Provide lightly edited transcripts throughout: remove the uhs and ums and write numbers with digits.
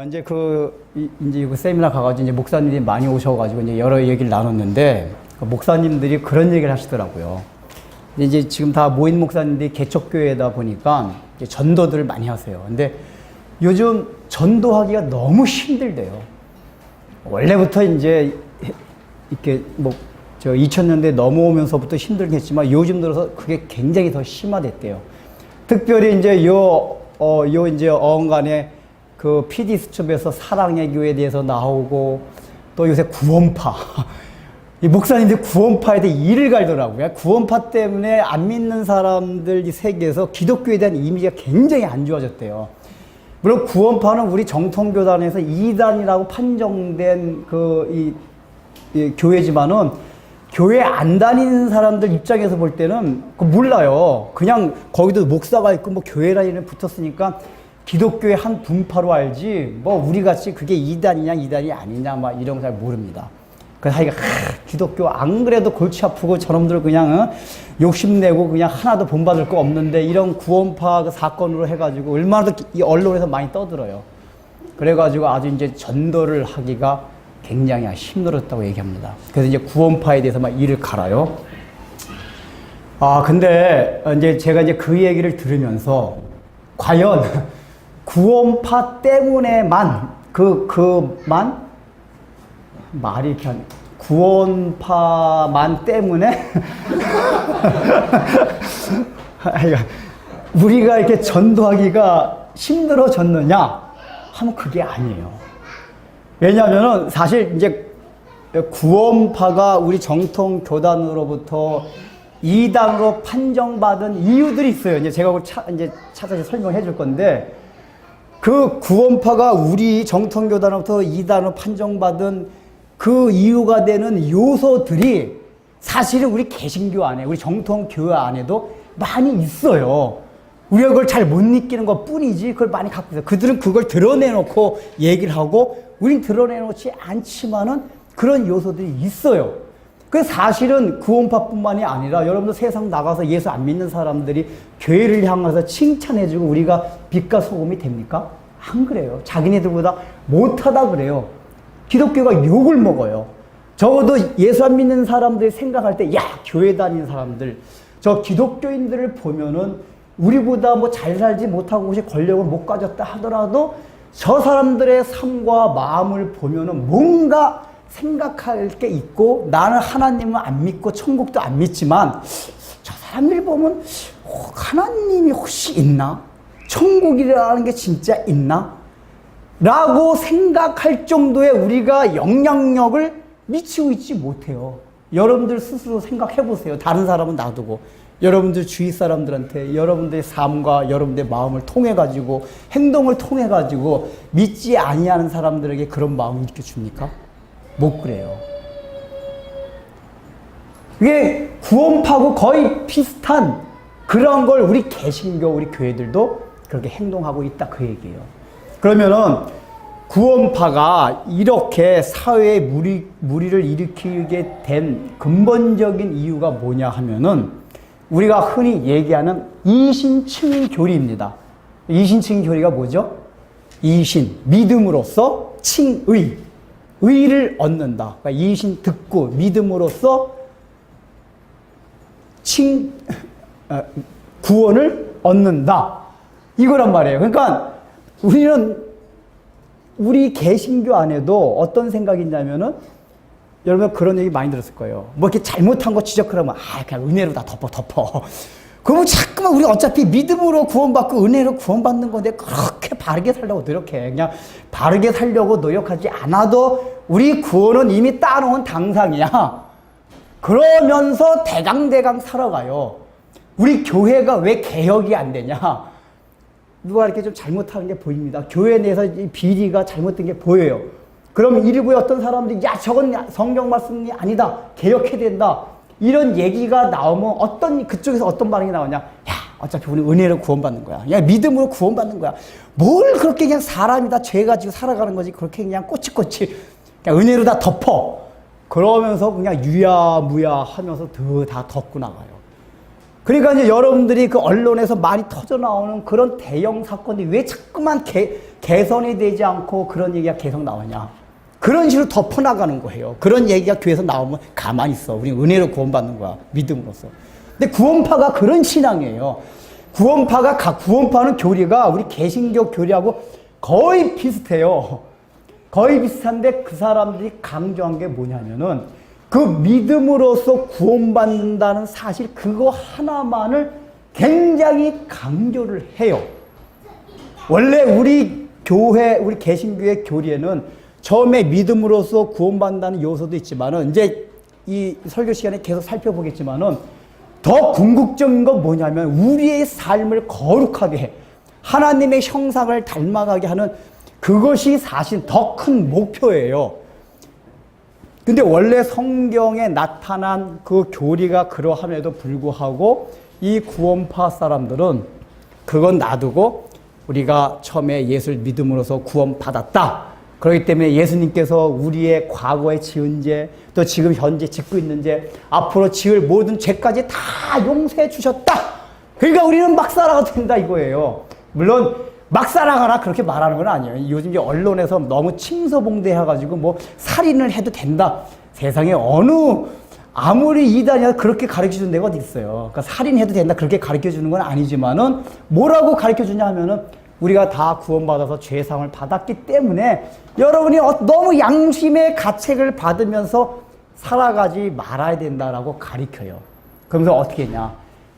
이제 이제 그 세미나 가가지고 이제 목사님들이 많이 오셔가지고 이제 여러 얘기를 나눴는데, 그 목사님들이 그런 얘기를 하시더라고요. 이제 지금 다 모인 목사님들이 개척교회다 보니까 이제 전도들을 많이 하세요. 근데 요즘 전도하기가 너무 힘들대요. 원래부터 이제 이렇게 2000년대 넘어오면서부터 힘들겠지만 요즘 들어서 그게 굉장히 더 심화됐대요. 특별히 이제 이제 어언간에 그 PD수첩에서 사랑의 교회에 대해서 나오고, 또 요새 구원파. 이 목사님들 구원파에 대해 이를 갈더라고요. 구원파 때문에 안 믿는 사람들 이 세계에서 기독교에 대한 이미지가 굉장히 안 좋아졌대요. 물론 구원파는 우리 정통교단에서 이단이라고 판정된 이 교회지만은, 교회 안 다니는 사람들 입장에서 볼 때는 몰라요. 그냥 거기도 목사가 있고 뭐 교회라는 이름이 붙었으니까 기독교의 한 분파로 알지, 뭐 우리 같이 그게 이단이냐 이단이 아니냐 막 이런 거 잘 모릅니다. 그래서 하여가 기독교 안 그래도 골치 아프고 저놈들 그냥 욕심내고 그냥 하나도 본받을 거 없는데, 이런 구원파 사건으로 해가지고 얼마나 이 언론에서 많이 떠들어요. 그래가지고 아주 이제 전도를 하기가 굉장히 힘들었다고 얘기합니다. 그래서 이제 구원파에 대해서 막 이를 갈아요. 근데 이제 제가 이제 그 얘기를 들으면서 과연 구원파 때문에만 말이 이렇게 구원파만 때문에 우리가 이렇게 전도하기가 힘들어졌느냐 하면 그게 아니에요. 왜냐하면은 사실 이제 구원파가 우리 정통 교단으로부터 이단으로 판정받은 이유들이 있어요. 이제 제가 이제 차차히 설명해 줄 건데, 그 구원파가 우리 정통 교단으로부터 이단으로 판정받은 그 이유가 되는 요소들이 사실은 우리 개신교 안에, 우리 정통 교회 안에도 많이 있어요. 우리가 그걸 잘 못 느끼는 것 뿐이지 그걸 많이 갖고 있어요. 그들은 그걸 드러내놓고 얘기를 하고, 우린 드러내놓지 않지만은 그런 요소들이 있어요. 그 사실은 구원파뿐만이 아니라 여러분들 세상 나가서 예수 안 믿는 사람들이 교회를 향해서 칭찬해주고 우리가 빛과 소금이 됩니까? 안 그래요. 자기네들보다 못하다 그래요. 기독교가 욕을 먹어요. 적어도 예수 안 믿는 사람들이 생각할 때, 야, 교회 다니는 사람들, 저 기독교인들을 보면은 우리보다 뭐 잘 살지 못하고 혹시 권력을 못 가졌다 하더라도 저 사람들의 삶과 마음을 보면은 뭔가 생각할 게 있고, 나는 하나님은 안 믿고 천국도 안 믿지만 저 사람들 보면 하나님이 혹시 있나? 천국이라는 게 진짜 있나? 라고 생각할 정도의 우리가 영향력을 미치고 있지 못해요. 여러분들 스스로 생각해 보세요. 다른 사람은 놔두고 여러분들 주위 사람들한테 여러분들의 삶과 여러분들의 마음을 통해 가지고, 행동을 통해 가지고 믿지 아니하는 사람들에게 그런 마음을 느껴줍니까? 못 그래요. 이게 구원파고 거의 비슷한 그런 걸 우리 개신교, 우리 교회들도 그렇게 행동하고 있다, 그 얘기예요. 그러면은 구원파가 이렇게 사회에 무리를 일으키게 된 근본적인 이유가 뭐냐 하면은, 우리가 흔히 얘기하는 이신층인 교리입니다. 이신층인 교리가 뭐죠? 이신, 믿음으로써 칭의, 의를 얻는다. 그러니까 이신 듣고 믿음으로써 구원을 얻는다. 이거란 말이에요. 그러니까 우리 개신교 안에도 어떤 생각이 있냐면은, 여러분 그런 얘기 많이 들었을 거예요. 뭐 이렇게 잘못한 거 지적하면, 그냥 은혜로 다 덮어. 그러면 자꾸만 우리 어차피 믿음으로 구원받고 은혜로 구원받는 건데 그렇게 바르게 살려고 노력해. 그냥 바르게 살려고 노력하지 않아도 우리 구원은 이미 따놓은 당상이야. 그러면서 대강대강 살아가요. 우리 교회가 왜 개혁이 안 되냐? 누가 이렇게 좀 잘못하는 게 보입니다. 교회 내에서 이 비리가 잘못된 게 보여요. 그럼 일부의 어떤 사람들이, 야, 저건 성경 말씀이 아니다, 개혁해야 된다, 이런 얘기가 나오면 그쪽에서 어떤 반응이 나오냐? 야, 어차피 우리 은혜로 구원받는 거야. 야, 믿음으로 구원받는 거야. 뭘 그렇게 그냥 사람이 다 죄 가지고 살아가는 거지. 그렇게 그냥 꼬치꼬치 그냥 은혜로 다 덮어. 그러면서 그냥 유야무야 하면서 다 덮고 나가요. 그러니까 이제 여러분들이 그 언론에서 많이 터져 나오는 그런 대형 사건이 왜 자꾸만 개선이 되지 않고 그런 얘기가 계속 나오냐. 그런 식으로 덮어나가는 거예요. 그런 얘기가 교회에서 나오면 가만히 있어. 우리 은혜로 구원받는 거야. 믿음으로써. 근데 구원파가 그런 신앙이에요. 구원파는 교리가 우리 개신교 교리하고 거의 비슷해요. 거의 비슷한데 그 사람들이 강조한 게 뭐냐면은 그 믿음으로써 구원받는다는 사실 그거 하나만을 굉장히 강조를 해요. 원래 우리 개신교의 교리에는 처음에 믿음으로써 구원받는다는 요소도 있지만은 이제 이 설교 시간에 계속 살펴보겠지만은 더 궁극적인 건 뭐냐면 우리의 삶을 거룩하게 해. 하나님의 형상을 닮아가게 하는 그것이 사실 더 큰 목표예요. 근데 원래 성경에 나타난 그 교리가 그러함에도 불구하고 이 구원파 사람들은 그건 놔두고 우리가 처음에 예수를 믿음으로써 구원받았다. 그렇기 때문에 예수님께서 우리의 과거에 지은 죄, 또 지금 현재 짓고 있는 죄, 앞으로 지을 모든 죄까지 다 용서해 주셨다. 그러니까 우리는 막 살아가도 된다 이거예요. 물론 막 살아가라 그렇게 말하는 건 아니에요. 요즘 이제 언론에서 너무 침소봉대해가지고 뭐 살인을 해도 된다. 세상에 아무리 이단이라도 그렇게 가르쳐주는 데가 어디 있어요. 그러니까 살인해도 된다 그렇게 가르쳐주는 건 아니지만은 뭐라고 가르쳐주냐 하면은 우리가 다 구원받아서 죄사함을 받았기 때문에 여러분이 너무 양심의 가책을 받으면서 살아가지 말아야 된다라고 가르쳐요. 그러면서 어떻게 했냐.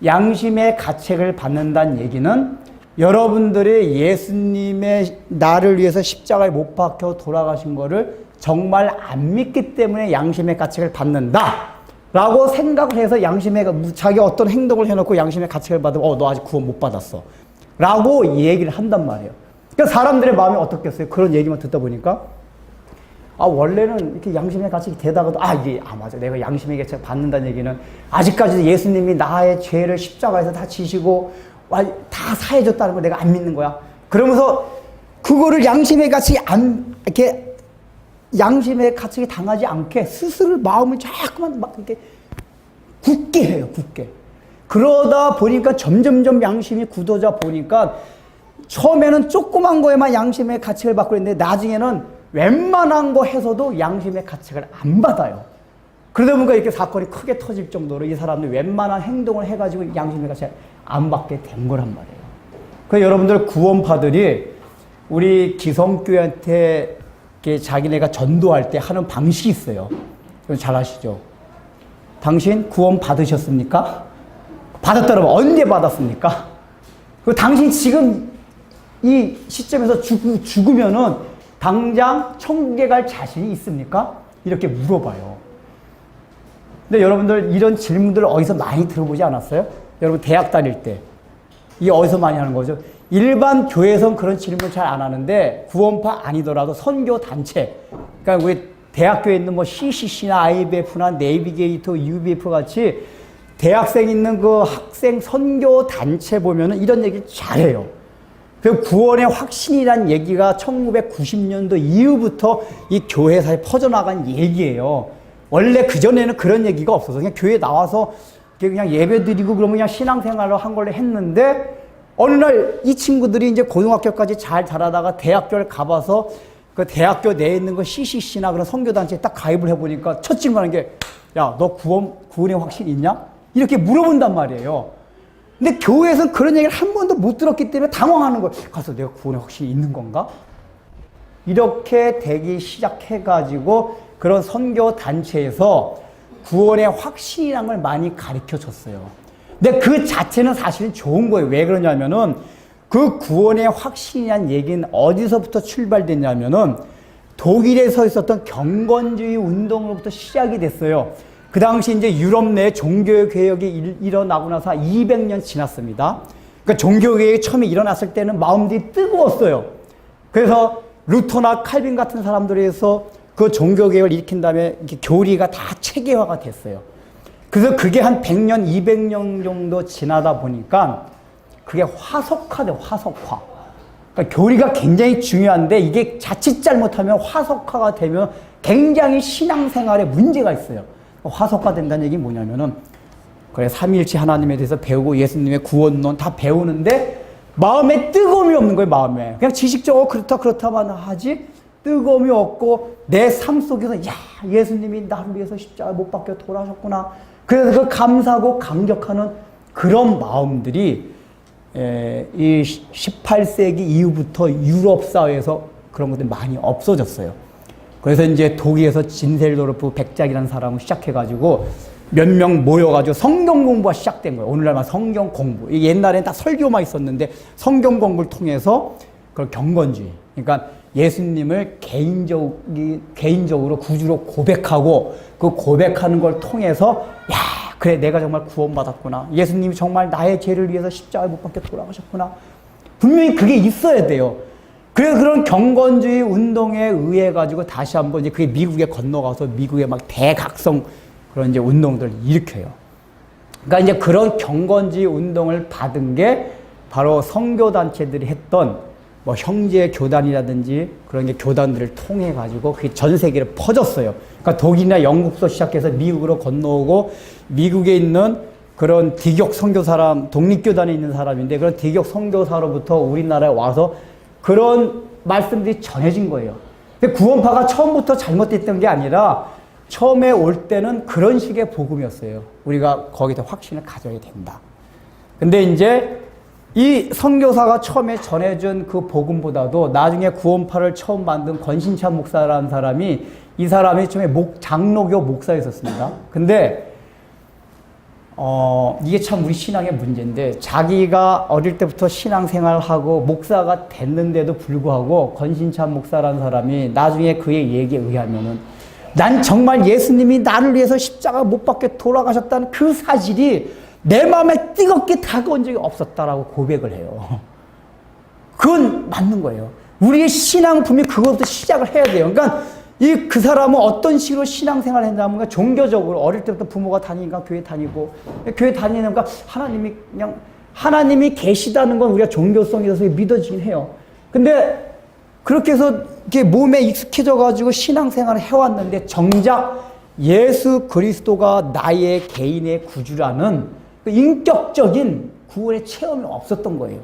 양심의 가책을 받는다는 얘기는 여러분들이 예수님의 나를 위해서 십자가에 못 박혀 돌아가신 거를 정말 안 믿기 때문에 양심의 가책을 받는다 라고 생각을 해서 자기 어떤 행동을 해놓고 양심의 가책을 받으면 너 아직 구원 못 받았어 라고 얘기를 한단 말이에요. 그러니까 사람들의 마음이 어떻겠어요? 그런 얘기만 듣다 보니까 원래는 이렇게 양심의 가책이 되다가도 맞아 내가 양심의 가책을 받는다는 얘기는 아직까지도 예수님이 나의 죄를 십자가에서 다 지시고 다 사해줬다는 걸 내가 안 믿는 거야. 그러면서 그거를 양심의 가책이 양심의 가책이 당하지 않게 스스로 마음을 자꾸만 막 이렇게 굳게 해요. 굳게. 그러다 보니까 점점점 양심이 굳어져 보니까 처음에는 조그만 거에만 양심의 가책을 받고 있는데 나중에는 웬만한 거 해서도 양심의 가책을 안 받아요. 그러다 보니까 이렇게 사건이 크게 터질 정도로 이 사람들이 웬만한 행동을 해가지고 양심의 가책을 안 받게 된 거란 말이에요. 그래서 여러분들 구원파들이 우리 기성교회한테 자기네가 전도할 때 하는 방식이 있어요. 그건 잘 아시죠? 당신 구원 받으셨습니까? 받았다면 언제 받았습니까? 그리고 당신 지금 이 시점에서 죽으면은 당장 천국에 갈 자신이 있습니까? 이렇게 물어봐요. 근데 여러분들 이런 질문들을 어디서 많이 들어보지 않았어요? 여러분 대학 다닐 때. 이게 어디서 많이 하는 거죠? 일반 교회에서는 그런 질문 잘 안 하는데 구원파 아니더라도 선교 단체. 그러니까 우리 대학교에 있는 뭐 CCC나 IBF나 네이비게이터, UBF 같이 대학생 있는 그 학생 선교 단체 보면은 이런 얘기 잘해요. 그 구원의 확신이란 얘기가 1990년도 이후부터 이 교회사에 퍼져나간 얘기예요. 원래 그전에는 그런 얘기가 없어서 그냥 교회에 나와서 그냥 예배 드리고 그러면 그냥 신앙생활을 한 걸로 했는데 어느 날 이 친구들이 이제 고등학교까지 잘 자라다가 대학교를 가봐서 그 대학교 내에 있는 거 CCC나 그런 선교단체에 딱 가입을 해보니까 첫 질문하는 게 야, 너 구원의 확신 있냐? 이렇게 물어본단 말이에요. 근데 교회에서는 그런 얘기를 한 번도 못 들었기 때문에 당황하는 거예요. 가서 내가 구원의 확신이 있는 건가? 이렇게 되기 시작해가지고 그런 선교단체에서 구원의 확신이라는 걸 많이 가르쳐 줬어요. 근데 그 자체는 사실은 좋은 거예요. 왜 그러냐면은 그 구원의 확신이란 얘기는 어디서부터 출발됐냐면은 독일에서 있었던 경건주의 운동으로부터 시작이 됐어요. 그 당시 이제 유럽 내 종교개혁이 일어나고 나서 200년 지났습니다. 그러니까 종교개혁이 처음에 일어났을 때는 마음들이 뜨거웠어요. 그래서 루터나 칼빈 같은 사람들에서 그 종교개혁을 일으킨 다음에 이렇게 교리가 다 체계화가 됐어요. 그래서 그게 한 100년, 200년 정도 지나다 보니까 그게 화석화돼요, 화석화. 그러니까 교리가 굉장히 중요한데 이게 자칫 잘못하면 화석화가 되면 굉장히 신앙생활에 문제가 있어요. 화석화 된다는 얘기는 뭐냐면은 그래, 삼위일체 하나님에 대해서 배우고 예수님의 구원론 다 배우는데 마음에 뜨거움이 없는 거예요. 마음에 그냥 지식적으로 그렇다만 하지 뜨거움이 없고 내 삶 속에서 야, 예수님이 나를 위해서 십자가 못 박혀 돌아가셨구나. 그래서 그 감사하고 감격하는 그런 마음들이 이 18세기 이후부터 유럽 사회에서 그런 것들이 많이 없어졌어요. 그래서 이제 독일에서 진셀도르프 백작이라는 사람을 시작해가지고 몇 명 모여가지고 성경 공부가 시작된 거예요. 오늘날만 성경 공부. 옛날에는 다 설교만 있었는데 성경 공부를 통해서 그걸 경건주의. 그러니까 예수님을 개인적으로 구주로 고백하고 그 고백하는 걸 통해서 야, 그래, 내가 정말 구원받았구나. 예수님이 정말 나의 죄를 위해서 십자가에 못 박혀 돌아가셨구나. 분명히 그게 있어야 돼요. 그래서 그런 경건주의 운동에 의해 가지고 다시 한번 이제 그게 미국에 건너가서 미국에 막 대각성 그런 이제 운동들을 일으켜요. 그러니까 이제 그런 경건주의 운동을 받은 게 바로 선교단체들이 했던 뭐 형제 교단이라든지 그런 게 교단들을 통해 가지고 그게 전 세계로 퍼졌어요. 그러니까 독일이나 영국부터 시작해서 미국으로 건너오고 미국에 있는 그런 디격 선교사람, 독립교단에 있는 사람인데 그런 디격 선교사로부터 우리나라에 와서 그런 말씀들이 전해진 거예요. 근데 구원파가 처음부터 잘못됐던 게 아니라 처음에 올 때는 그런 식의 복음이었어요. 우리가 거기다 확신을 가져야 된다. 근데 이제 이 선교사가 처음에 전해준 그 복음보다도 나중에 구원파를 처음 만든 권신찬 목사라는 사람이 이 사람이 처음에 장로교 목사였었습니다. 근데 이게 참 우리 신앙의 문제인데 자기가 어릴 때부터 신앙생활하고 목사가 됐는데도 불구하고 권신찬 목사라는 사람이 나중에 그의 얘기에 의하면은 난 정말 예수님이 나를 위해서 십자가 못 박혀 돌아가셨다는 그 사실이 내 마음에 뜨겁게 다가온 적이 없었다라고 고백을 해요. 그건 맞는 거예요. 우리의 신앙품이 그것부터 시작을 해야 돼요. 그러니까 그 사람은 어떤 식으로 신앙생활을 했냐면 종교적으로 어릴 때부터 부모가 다니니까 교회 다니고 교회 다니니까 하나님이 계시다는 건 우리가 종교성에 있어서 믿어지긴 해요. 근데 그렇게 해서 이렇게 몸에 익숙해져 가지고 신앙생활을 해왔는데 정작 예수 그리스도가 나의 개인의 구주라는 그 인격적인 구원의 체험이 없었던 거예요.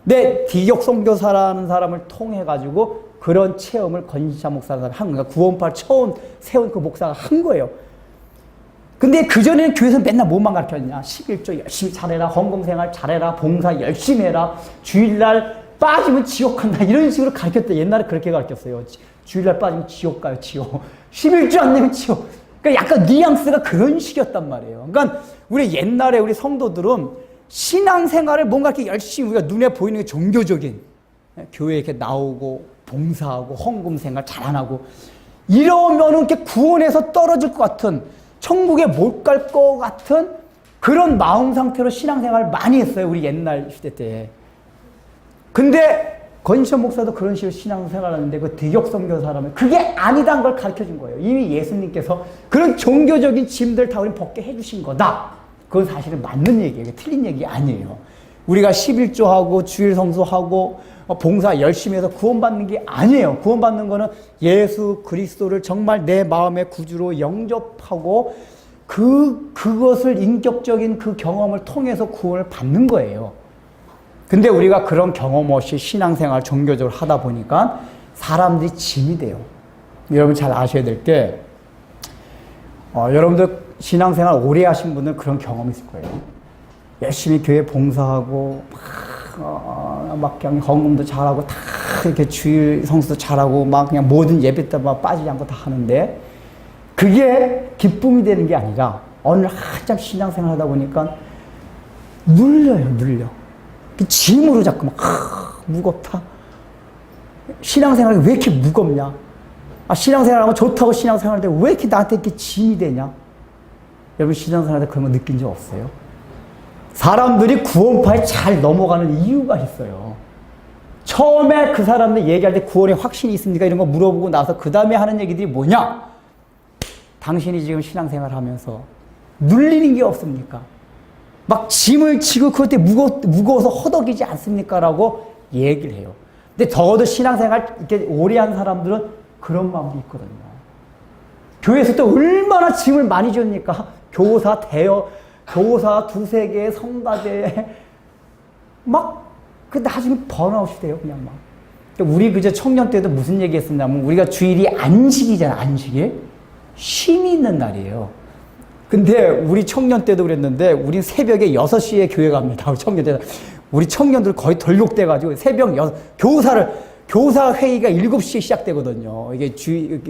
근데 디격 선교사라는 사람을 통해 가지고 그런 체험을 권신찬 목사가 한 거예요. 구원파를 처음 세운 그 목사가 한 거예요. 근데 그전에는 교회에서 맨날 뭐만 가르쳤냐. 11조 열심히 잘해라. 헌금생활 잘해라. 봉사 열심히 해라. 주일날 빠지면 지옥 간다. 이런 식으로 가르쳤대. 옛날에 그렇게 가르쳤어요. 주일날 빠지면 지옥 가요. 지옥. 11조 안 내면 지옥. 그러니까 약간 뉘앙스가 그런 식이었단 말이에요. 그러니까 우리 옛날에 우리 성도들은 신앙생활을 뭔가 이렇게 열심히 우리가 눈에 보이는 게 종교적인 교회에 이렇게 나오고 봉사하고 헌금생활 잘 안 하고 이러면은 이렇게 구원에서 떨어질 것 같은 천국에 못 갈 것 같은 그런 마음 상태로 신앙생활을 많이 했어요. 우리 옛날 시대 때. 근데 권신찬 목사도 그런 식으로 신앙생활을 하는데 그 디격 선교 사람은 그게 아니다는 걸 가르쳐준 거예요. 이미 예수님께서 그런 종교적인 짐들 다 우리 벗게 해주신 거다. 그건 사실은 맞는 얘기예요. 틀린 얘기 아니에요. 우리가 11조하고 주일 성수하고 봉사 열심히 해서 구원받는 게 아니에요. 구원받는 거는 예수 그리스도를 정말 내 마음의 구주로 영접하고 그것을 인격적인 그 경험을 통해서 구원을 받는 거예요. 근데 우리가 그런 경험 없이 신앙생활 종교적으로 하다 보니까 사람들이 짐이 돼요. 여러분 잘 아셔야 될 게 여러분들 신앙생활 오래 하신 분들은 그런 경험이 있을 거예요. 열심히 교회 봉사하고 막 그냥 헌금도 잘하고 다 이렇게 주일 성수도 잘하고 막 그냥 모든 예배 때 막 빠지지 않고 다 하는데 그게 기쁨이 되는 게 아니라 어느 날 한참 신앙생활 하다 보니까 눌려. 짐으로 자꾸 막 무겁다. 신앙생활이 왜 이렇게 무겁냐? 신앙생활하고 좋다고 신앙생활하는데 왜 이렇게 나한테 이렇게 짐이 되냐? 여러분 신앙생활할 때 그런 거 느낀 적 없어요? 사람들이 구원파에 잘 넘어가는 이유가 있어요. 처음에 그 사람들 얘기할 때 구원에 확신이 있습니까? 이런 거 물어보고 나서 그 다음에 하는 얘기들이 뭐냐? 당신이 지금 신앙생활 하면서 눌리는 게 없습니까? 막 짐을 지고 그것 때문에 무거워서 허덕이지 않습니까? 라고 얘기를 해요. 근데 적어도 신앙생활 이렇게 오래 한 사람들은 그런 마음이 있거든요. 교회에서 또 얼마나 짐을 많이 줬니까? 교사, 교사 두세 개의 성가대 막 그 나중에 번아웃이 돼요. 그냥 막. 우리 그저 청년 때도 무슨 얘기 했었냐면 우리가 주일이 안식이잖아. 안식일. 쉼이 있는 날이에요. 근데 우리 청년 때도 그랬는데 우린 새벽에 6시에 교회 갑니다. 우리 청년 때. 우리 청년들 거의 덜욕돼가지고 새벽 교사 회의가 7시에 시작되거든요. 이게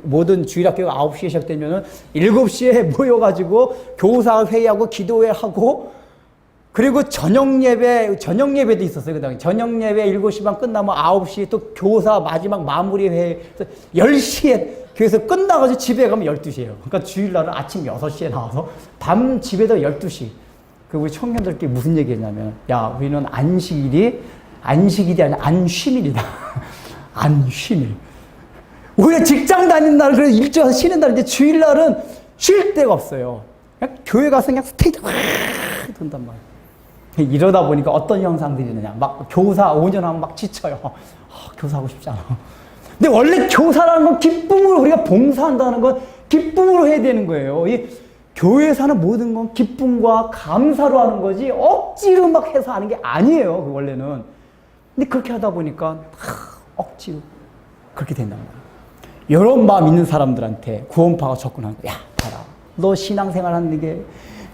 모든 주일학교가 9시에 시작되면은 7시에 모여가지고 교사 회의하고 기도회하고 그리고 저녁 예배도 있었어요. 그 다음에 저녁 예배 7시 반 끝나면 9시 또 교사 마지막 마무리 회의 10시에 교회에서 끝나가지고 집에 가면 12시예요. 그러니까 주일날은 아침 6시에 나와서 밤 집에도 12시. 그 우리 청년들끼리 무슨 얘기 했냐면 야, 우리는 안식일이 아니라 안쉼일이다. 안쉼일. 우리가 직장 다니는 날, 그래서 일주일 쉬는 날인데 주일날은 쉴 데가 없어요. 그냥 교회 가서 그냥 스테이지 확 돈단 말이에요. 이러다 보니까 어떤 현상들이 있느냐. 막 교사 5년 하면 막 지쳐요. 교사하고 싶지 않아. 근데 원래 교사라는 건 기쁨으로, 우리가 봉사한다는 건 기쁨으로 해야 되는 거예요. 이 교회에서 하는 모든 건 기쁨과 감사로 하는 거지 억지로 막 해서 하는 게 아니에요. 원래는. 근데 그렇게 하다 보니까 억지로 그렇게 된단 말이에요. 이런 마음 있는 사람들한테 구원파가 접근하는 거야. 야, 봐라. 너 신앙생활 하는 게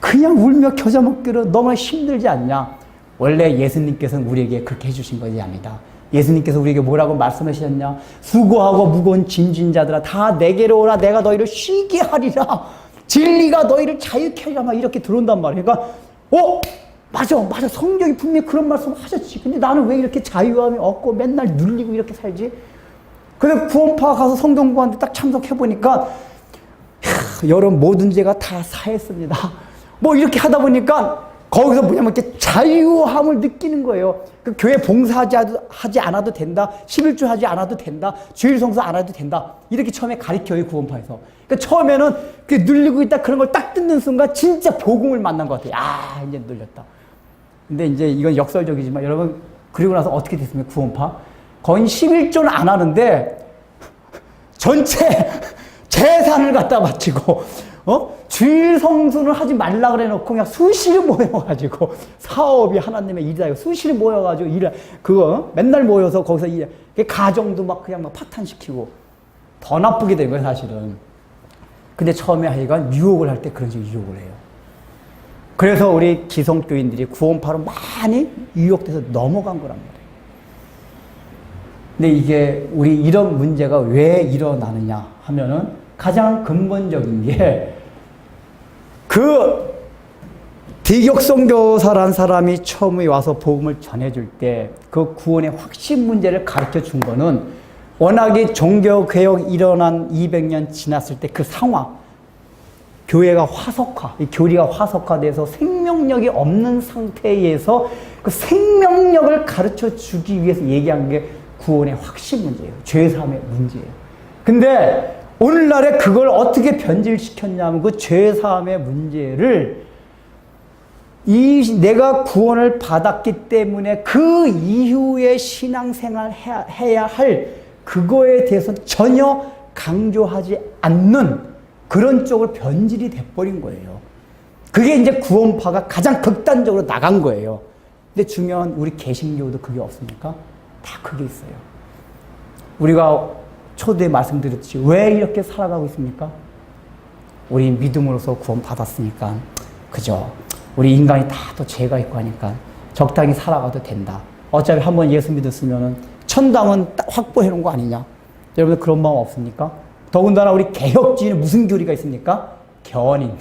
그냥 울며 겨자 먹기로 너무 힘들지 않냐? 원래 예수님께서는 우리에게 그렇게 해주신 것이 아니다. 예수님께서 우리에게 뭐라고 말씀하셨냐? 수고하고 무거운 짐진 자들아 다 내게로 오라. 내가 너희를 쉬게 하리라. 진리가 너희를 자유케 하리라. 막 이렇게 들어온단 말이에요. 그러니까 맞아. 성경이 분명히 그런 말씀 하셨지. 근데 나는 왜 이렇게 자유함이 없고 맨날 눌리고 이렇게 살지? 그래서 구원파 가서 성경 공부하는데 딱 참석해보니까 여러분 모든 죄가 다 사했습니다. 뭐 이렇게 하다 보니까 거기서 뭐냐면 이렇게 자유함을 느끼는 거예요. 그 교회 봉사하지 않아도 된다. 11조 하지 않아도 된다. 주일 성수 안 해도 된다. 이렇게 처음에 가르쳐요, 구원파에서. 그러니까 처음에는 그 눌리고 있다 그런 걸 딱 듣는 순간 진짜 복음을 만난 것 같아요. 아, 이제 눌렸다. 근데 이제 이건 역설적이지만 여러분, 그리고 나서 어떻게 됐습니까, 구원파? 거의 11조는 안 하는데 전체 재산을 갖다 바치고 주일 성수는 하지 말라 그래 놓고 그냥 수시를 모여가지고 사업이 하나님의 일이다. 수시를 모여가지고 그거 맨날 모여서 거기서 가정도 막 그냥 막 파탄시키고 더 나쁘게 된 거예요, 사실은. 근데 처음에 하여간 유혹을 할 때 그런 식으로 유혹을 해요. 그래서 우리 기성교인들이 구원파로 많이 유혹돼서 넘어간 거란 말이에요. 근데 이게 우리 이런 문제가 왜 일어나느냐 하면은 가장 근본적인 게 그 비격성교사란 사람이 처음에 와서 복음을 전해줄 때 그 구원의 확신 문제를 가르쳐 준 거는 워낙에 종교개혁 일어난 200년 지났을 때 그 상황, 교회가 교리가 화석화돼서 생명력이 없는 상태에서 그 생명력을 가르쳐 주기 위해서 얘기한 게 구원의 확신 문제예요. 죄사함의 문제예요. 근데 오늘날에 그걸 어떻게 변질시켰냐면 그 죄사함의 문제를 내가 구원을 받았기 때문에 그 이후에 신앙생활 해야 할 그거에 대해서 전혀 강조하지 않는 그런 쪽으로 변질이 돼버린 거예요. 그게 이제 구원파가 가장 극단적으로 나간 거예요. 근데 중요한 우리 개신교도 그게 없습니까? 다 그게 있어요. 우리가 초대에 말씀드렸듯이 왜 이렇게 살아가고 있습니까? 우리 믿음으로서 구원 받았으니까 그죠? 우리 인간이 다 또 죄가 있고 하니까 적당히 살아가도 된다. 어차피 한번 예수 믿었으면 천당은 확보해 놓은 거 아니냐? 여러분들 그런 마음 없습니까? 더군다나 우리 개혁주의는 무슨 교리가 있습니까? 견인.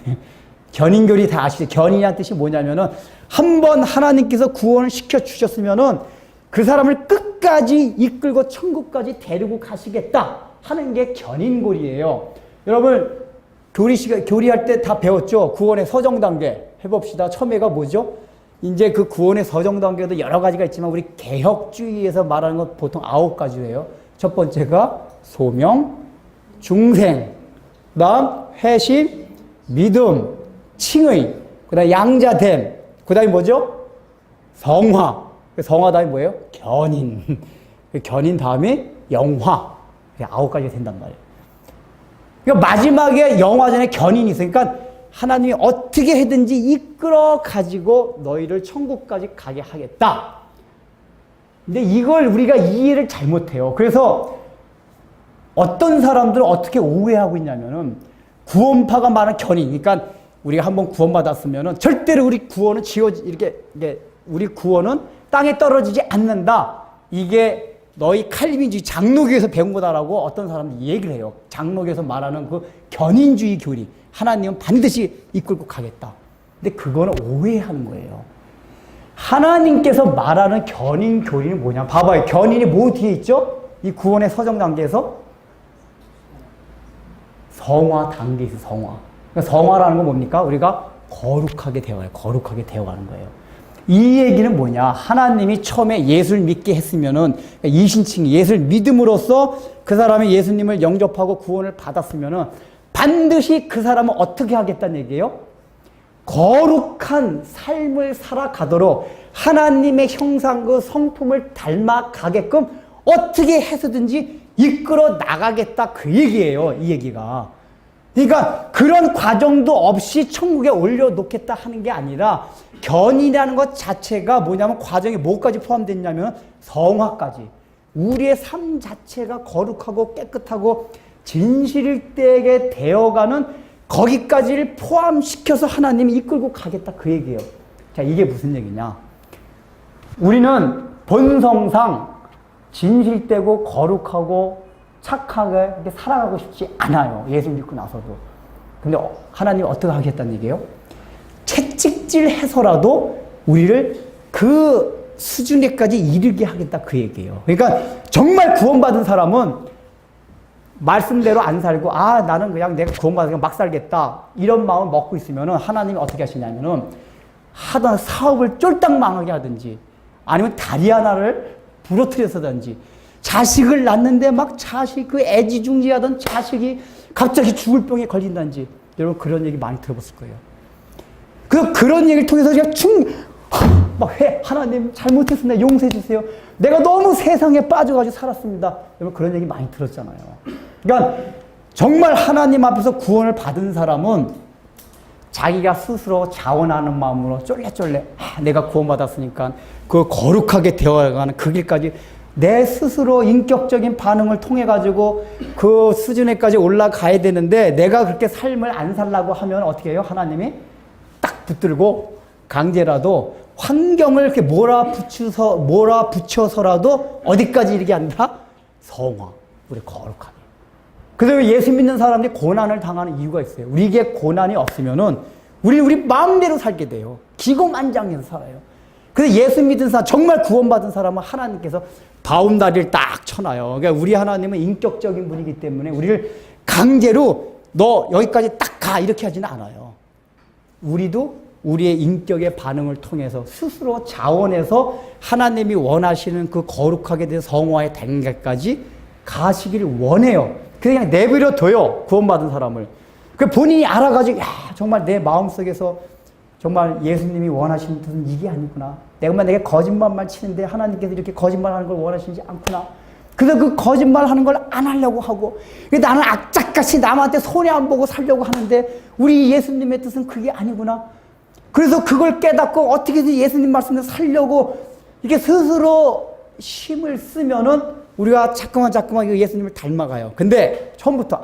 견인교리 다 아시죠? 견인이라는 뜻이 뭐냐면은 한번 하나님께서 구원을 시켜주셨으면은 그 사람을 끝까지 이끌고 천국까지 데리고 가시겠다 하는 게 견인고리예요. 여러분 교리할 때 다 배웠죠? 구원의 서정 단계 해봅시다. 처음에가 뭐죠? 이제 그 구원의 서정 단계도 여러 가지가 있지만 우리 개혁주의에서 말하는 건 보통 9가지예요. 첫 번째가 소명, 중생, 그다음 회심, 믿음, 칭의, 그다음 양자됨, 그다음에 뭐죠? 성화. 성화 다음에 뭐예요? 견인. 견인 다음에 영화. 9가지가 된단 말이에요. 그러니까 마지막에 영화 전에 견인이 있으니까 하나님이 어떻게 해든지 이끌어 가지고 너희를 천국까지 가게 하겠다. 근데 이걸 우리가 이해를 잘못해요. 그래서 어떤 사람들은 어떻게 오해하고 있냐면은 구원파가 말하는 견인. 그러니까 우리가 한번 구원받았으면은 절대로 우리 구원은 이렇게 우리 구원은 땅에 떨어지지 않는다. 이게 너희 칼빈주의 장로교에서 배운 거다라고 어떤 사람들이 얘기를 해요. 장로교에서 말하는 그 견인주의 교리. 하나님은 반드시 이끌고 가겠다. 근데 그거는 오해하는 거예요. 하나님께서 말하는 견인 교리는 뭐냐? 봐봐요. 견인이 뭐 뒤에 있죠? 이 구원의 서정 단계에서 성화 단계에 있어, 성화. 그러니까 성화라는 건 뭡니까? 우리가 거룩하게 되어요. 거룩하게 되어가는 거예요. 이 얘기는 뭐냐? 하나님이 처음에 예수를 믿게 했으면은, 이신칭 예수를 믿음으로써 그 사람이 예수님을 영접하고 구원을 받았으면은 반드시 그 사람은 어떻게 하겠다는 얘기예요? 거룩한 삶을 살아가도록 하나님의 형상 그 성품을 닮아가게끔 어떻게 해서든지 이끌어 나가겠다 그 얘기예요. 이 얘기가. 그러니까 그런 과정도 없이 천국에 올려놓겠다 하는 게 아니라 견인이라는 것 자체가 뭐냐면 과정이 뭐까지 포함됐냐면 성화까지. 우리의 삶 자체가 거룩하고 깨끗하고 진실되게 되어가는 거기까지를 포함시켜서 하나님이 이끌고 가겠다 그 얘기예요. 자, 이게 무슨 얘기냐? 우리는 본성상 진실되고 거룩하고 착하게 이렇게 살아가고 싶지 않아요. 예수 믿고 나서도. 근데 하나님이 어떻게 하겠다는 얘기예요? 채찍질해서라도 우리를 그 수준에까지 이르게 하겠다 그 얘기예요. 그러니까 정말 구원받은 사람은 말씀대로 안 살고 나는 그냥 내가 구원받으니까 막 살겠다 이런 마음을 먹고 있으면 하나님이 어떻게 하시냐면은 하던 사업을 쫄딱 망하게 하든지 아니면 다리 하나를 부러뜨려서든지 자식을 낳는데 막 자식 그 애지중지하던 자식이 갑자기 죽을 병에 걸린다든지 여러분 그런 얘기 많이 들어봤을 거예요. 그런 얘기를 통해서 제가 하나님 잘못했습니다. 용서해 주세요. 내가 너무 세상에 빠져가지고 살았습니다. 여러분 그런 얘기 많이 들었잖아요. 그러니까 정말 하나님 앞에서 구원을 받은 사람은 자기가 스스로 자원하는 마음으로 쫄래쫄래 내가 구원받았으니까 그 거룩하게 되어가는 그 길까지 내 스스로 인격적인 반응을 통해 가지고 그 수준에까지 올라가야 되는데 내가 그렇게 삶을 안 살라고 하면 어떻게 해요? 하나님이 딱 붙들고 강제라도 환경을 이렇게 몰아붙여서라도 어디까지 이르게 한다? 성화, 우리 거룩하게. 그래서 예수 믿는 사람들이 고난을 당하는 이유가 있어요. 우리에게 고난이 없으면은 우리 마음대로 살게 돼요. 기고만장해서 살아요. 그래서 예수 믿은 사람, 정말 구원받은 사람은 하나님께서 바운다리를 딱 쳐놔요. 그러니까 우리 하나님은 인격적인 분이기 때문에 우리를 강제로 너 여기까지 딱 가 이렇게 하지는 않아요. 우리도 우리의 인격의 반응을 통해서 스스로 자원해서 하나님이 원하시는 그 거룩하게 된 성화의 단계까지 가시기를 원해요. 그냥 내버려 둬요. 구원받은 사람을. 그 본인이 알아가지고 정말 내 마음속에서 정말 예수님이 원하시는 뜻은 이게 아니구나. 내가 거짓말만 치는데 하나님께서 이렇게 거짓말하는 걸 원하시지 않구나. 그래서 그 거짓말하는 걸 안 하려고 하고 나는 악착같이 남한테 손해 안 보고 살려고 하는데 우리 예수님의 뜻은 그게 아니구나. 그래서 그걸 깨닫고 어떻게든 예수님 말씀대로 살려고 이렇게 스스로 힘을 쓰면은 우리가 자꾸만 예수님을 닮아가요. 근데 처음부터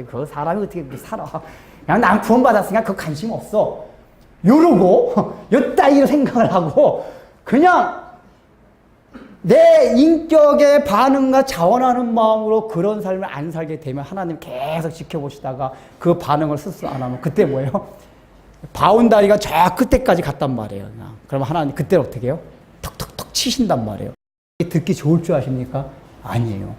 그 사람이 어떻게 그렇게 살아. 그냥 난 구원받았으니까 그 관심 없어. 이러고 요따위로 생각을 하고 그냥 내 인격의 반응과 자원하는 마음으로 그런 삶을 안 살게 되면 하나님 계속 지켜보시다가 그 반응을 스스로 안 하면 그때 뭐예요? 바운다리가 저 끝에까지 갔단 말이에요. 그러면 하나님 그때 어떻게 해요? 톡톡톡 치신단 말이에요. 듣기 좋을 줄 아십니까? 아니에요.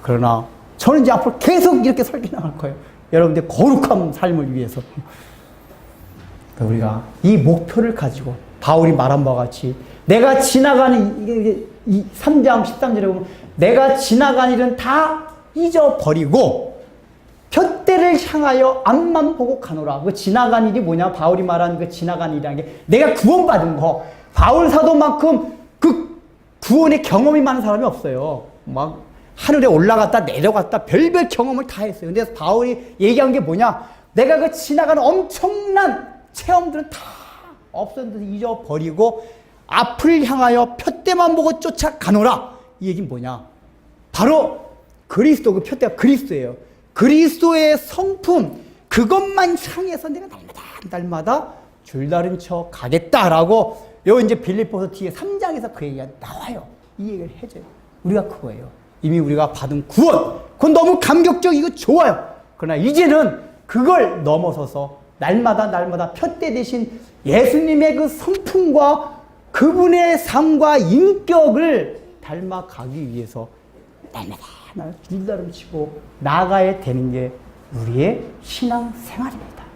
그러나 저는 이제 앞으로 계속 이렇게 설교 나갈 거예요. 여러분들 거룩한 삶을 위해서. 우리가 이 목표를 가지고 바울이 말한 바와 같이 내가 지나가는 이 3장 13절에 보면 내가 지나간 일은 다 잊어버리고 푯대를 향하여 앞만 보고 가노라. 그 지나간 일이 뭐냐? 바울이 말하는 그 지나간 일이라는 게 내가 구원받은 거. 바울 사도만큼 그 구원의 경험이 많은 사람이 없어요. 막 하늘에 올라갔다 내려갔다 별별 경험을 다 했어요. 근데 바울이 얘기한 게 뭐냐? 내가 그 지나가는 엄청난 체험들은 다 없었는데 잊어버리고 앞을 향하여 푯대만 보고 쫓아가노라. 이 얘기는 뭐냐? 바로 그리스도, 그 푯대가 그리스도예요. 그리스도의 성품, 그것만 향해서 내가 날마다 줄다른 쳐 가겠다라고 요 이제 빌립보서 뒤에 3장에서 그 얘기가 나와요. 이 얘기를 해줘요. 우리가 그거예요. 이미 우리가 받은 구원, 그건 너무 감격적이고 좋아요. 그러나 이제는 그걸 넘어서서 날마다 푯대 대신 예수님의 그 성품과 그분의 삶과 인격을 닮아가기 위해서 날마다 줄다름 치고 나아가야 되는 게 우리의 신앙 생활입니다.